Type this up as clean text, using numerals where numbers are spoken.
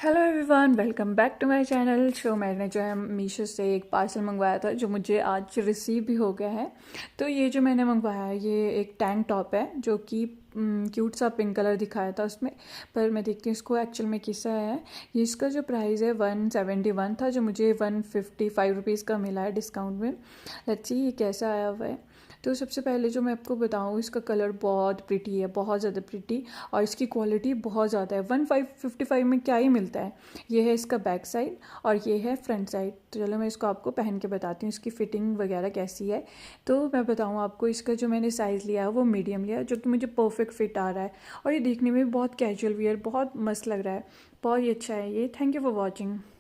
Hello everyone, welcome back to my channel. मैंने जो है मीशो से एक पार्सल मंगवाया था जो मुझे आज रिसीव भी हो गया है। तो ये जो मैंने मंगवाया है ये एक टैंक टॉप है जो कि क्यूट सा पिंक कलर दिखाया था उसमें। पर मैं देखती हूँ इसको एक्चुअल में कैसा है। ये इसका जो प्राइस है 171 था जो मुझे 155 रुपीज़ का मिला है डिस्काउंट में। लेट्स सी ये कैसा आया हुआ है। तो सबसे पहले जो मैं आपको बताऊँ, इसका कलर बहुत प्रिटी है, बहुत ज़्यादा प्रिटी। और इसकी क्वालिटी बहुत ज़्यादा है। 1555 में क्या ही मिलता है। ये है इसका बैक साइड और ये है फ्रंट साइड। तो चलो मैं इसको आपको पहन के बताती हूँ इसकी फ़िटिंग वगैरह कैसी है। तो मैं बताऊँ आपको, इसका जो मैंने साइज़ लिया है वो मीडियम लिया है जो कि मुझे परफेक्ट फिट आ रहा है। और ये देखने में भी बहुत कैजुअल वियर, बहुत मस्त लग रहा है। बहुत ही अच्छा है ये। Thank you for watching.